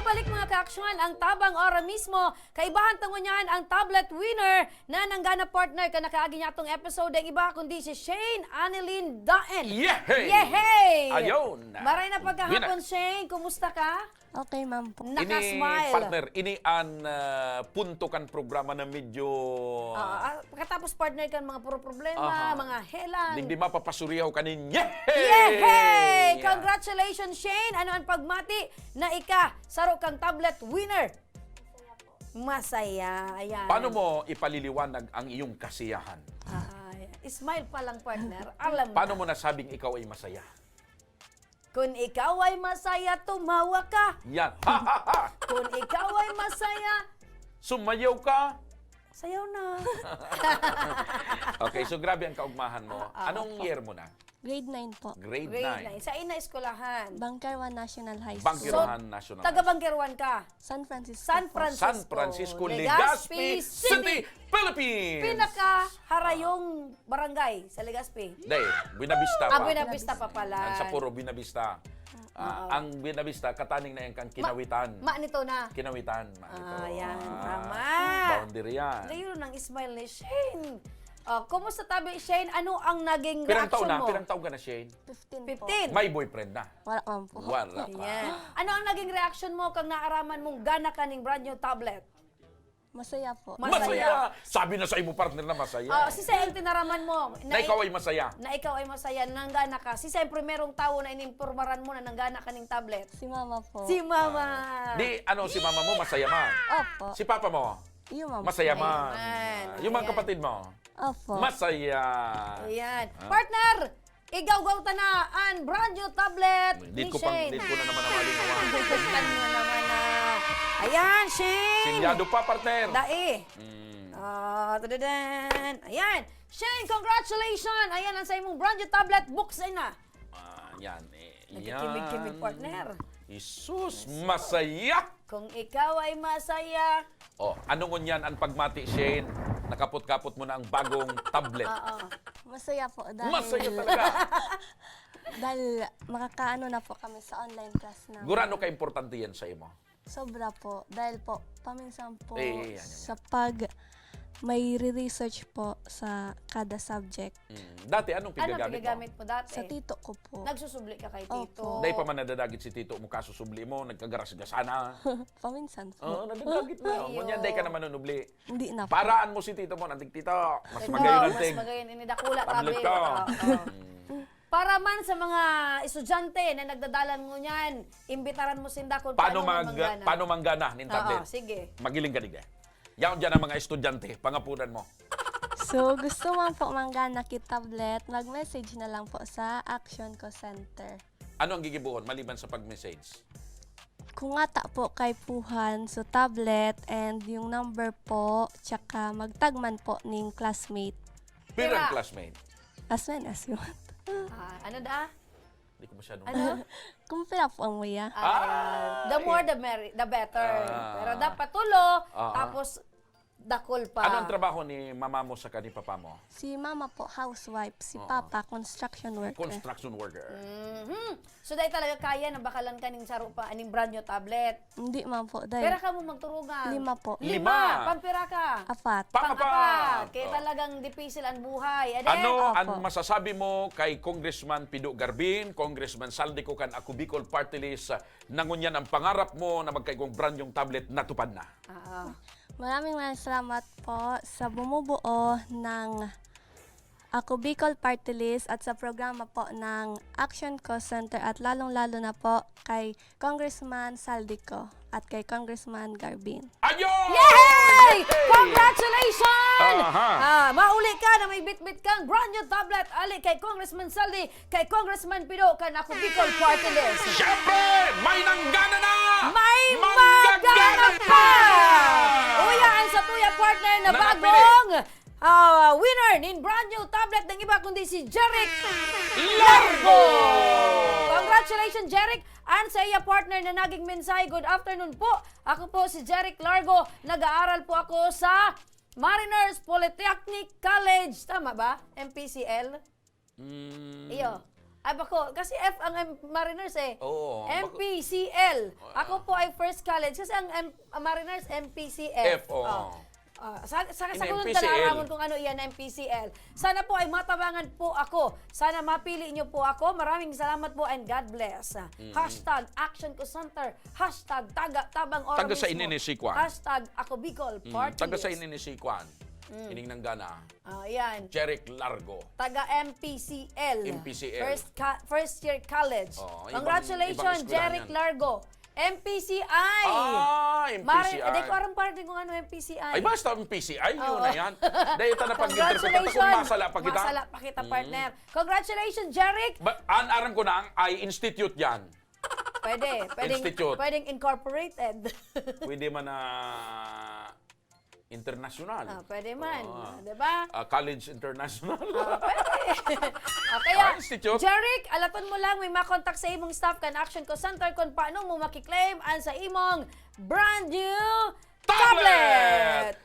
Nagbabalik mga kaaksyon ang tabang ora mismo. Kaibahan tango niyan ang tablet winner na nanggana partner ka nakaagi niya itong episode ang iba kundi si Shane Annalyn Daen. Yehey! Yehey! Ayun! Maray na pagkahapon, Shane. Kumusta ka? Okay, ma'am po. Nakasmile. Partner, ini an punto kan programa na medyo Pagkatapos partner kan mga puro problema, Aha. mga helan. hindi mapapasuriyaw kanin. Yehey! Yehey! Congratulations, Shane! Ano ang pagmati na ika saro kang tablet winner? Masaya. Ayan. Paano mo ipaliliwanag ang iyong kasiyahan? Smile pa lang, partner. Alam Paano mo. mo nasabing ikaw ay masaya? Kung ikaw ay masaya, tumawa ka. Yan. Ha, ha, ha! Kung ikaw ay masaya, Sumayaw ka. sayaw na. Okay, so grabe ang kaugmahan mo. Anong year mo na? Grade 9 po. Grade Grade 9. 9. Sa ina eskulahan. Bangkarwan National High School. Bangkirohan National. Taga-Banggerwan ka. San Francisco San po. Francisco. San Francisco, Legazpi Legazpi City. City, Philippines! Pinaka-harayong barangay sa Legazpi. Dahil, Buenavista pa. Buenavista pa pala. Ang sa puro Buenavista. Ang Buenavista, kataning na yung kang kinawitan. Ma nito na. Kinawitan. Ma ito. Yan. Tama. Boundary yan. Ngayon ang smile ni Shane. Kumusta tabi, Shane? Ano ang naging Pirang taon reaction na? mo? Pirang taon ka na, Shane? 15 po. 15. May boyfriend na? Wala, ma'am po. Wala pa. Ayan. Ano ang naging reaction mo kang naaraman mong gana ka ning brand new tablet? Masaya po. Masaya! Sabi na sa imo partner na masaya. Si Say ang tinaraman mo Na ikaw ay masaya. na ikaw ay masaya, nanggana ka. Si Say ang primerong tao na inimpormaran mo na nanggana ka ning tablet. Si mama po. Si Mama. Di, ano, si mama mo masaya man. Opo. Si papa mo, Yung mama masaya po. man. Ayan. Yung mga Ayan. kapatid mo, Opo. masaya. Ayan. Partner, igaw-gaw ta na ang brand new tablet ni Dito Shane. ko na naman ang malinawan. Gugustuhan mo naman na. Ayan, Shane. Silyado pa, partner. Dai. Mm. Tadadan. Ayan. Shane, congratulations. Ayan ang sa imong brand new tablet. Buksan na. Yan. Nagkikimig-kimig, partner. Isus, masaya. Kung ikaw ay masaya. Oh, ano ngunyan ang pagmati, Shane? Nakapot-kapot mo na ang bagong tablet. Masaya po dahil... Masaya talaga. Dahil makakaano na po kami sa online class na. Gurano ka-importante yan sa imo? Sobra po. Dahil po, paminsan po yan. sa pag may re-research po sa kada subject. Dati, anong Ano pinagamit mo? pinagamit mo dati? Sa tito ko po. Nagsusubli ka kay Opo. Tito. Dahil pa man nadadagit si Tito mo, kasusubli mo, nagkagaras-gasana. Paminsan po. Oo, nadadagit mo. Ayun. Ngunyan, dahil ka naman nunubli. Hindi na po. Paraan mo si Tito mo, nandig Tito. Mas Ano, magayon mas nandig. magayon inidakula Tablet tabi. ko. Para man sa mga estudyante na nagdadalan mo niyan, imbitaran mo sinda kung Paano manggana. paano manggana nin Oo, tablet? sige. Magiling ka digde. Yaon dyan ang mga estudyante, pangapunan mo. So, gusto man po manggana kit tablet, mag-message na lang po sa Action Call Center. Ano ang gigibuhon maliban sa pag-message? Kung ata po kay Puhan, so tablet and yung number po, tsaka magtagman po ning classmate. Pero Pira. ang classmate. As well as you want. Ano da? Hindi ko masyadong... Ano? Kung pila po ang muya. The more the better. Pero dapat tulo, tapos dakol pa. Ano ang trabaho ni mama mo sa kani papa mo? Si mama po, housewife. Si papa, construction worker. Construction worker. So dahil talaga kaya na bakalan ka ning saro pa aning brand new tablet. Hindi man po. Pero Dahil ka mo magturugan. 5 po. 5. Pampira ka. 4. Pang-apat. Kaya talagang dipisil ang buhay. Ade? Ano Opo. ang masasabi mo kay Congressman Pido Garbin, Congressman Saldico kan ako Bicol Party List, nangunyan ang pangarap mo na magkaigong brand yung tablet natupad na? Maraming salamat po sa bumubuo ng Ako Bicol Party List at sa programa po ng Action Call Center at lalong-lalo na po kay Congressman Saldico at kay Congressman Garbin. Ayun! Yay! Congratulations! Aha. Mauli ka na may bit-bit kang brand new tablet. Ali kay Congressman Saldi, kay Congressman Pido, kan ako Bicol Party List. Siyempre, may nanggana na! May magana pa! Uyaan sa tuya partner na Nanapili. bagong winner nin brand new tablet ng iba kundi si Jeric Largo! Congratulations, Jeric! And sa iya partner na naging mensahe, good afternoon po. Ako po si Jeric Largo. Nag-aaral po ako sa Mariners Polytechnic College. Tama ba? MPCL? Iyo. Ay, bako, kasi F ang Mariners eh. Oo. MPCL. Ako po ay first college. Kasi ang Mariners, MPCF. F, oo. Sa In kasunod MPCL. ka na kung ano iyan na MPCL. Sana po ay matabangan po ako. Sana mapili niyo po ako. Maraming salamat po and God bless. Hashtag Action Ko Center. Hashtag Tabang Oro Taga sa mismo. Ininisikuan. Hashtag Ako Bicol Party Taga sa List. Ininisikuan. Ining nang gana. Yan. Jeric Largo. Taga MPCL. MPCL. First year college. Congratulations, ibang eskwelahan Jeric yan. Largo. MPCI. MPCI. Hindi ko aram parang kung ano MPCI. Ay, basta MPCI, yun na yan. Dahil ito na pag-interpret ako, masala pa kita. Masala pa kita, partner. Congratulations, Jeric. Aram ko na ang I-institute yan. Institute. Pwedeng incorporated. Pwede man na international. Pwede man. Diba? College International. Pwede. Kaya, Institute. Jeric, alaton mo lang, may makontak sa imong staff kan Action Ko Center kung paano mo makiklaim ang sa imong brand new tablet!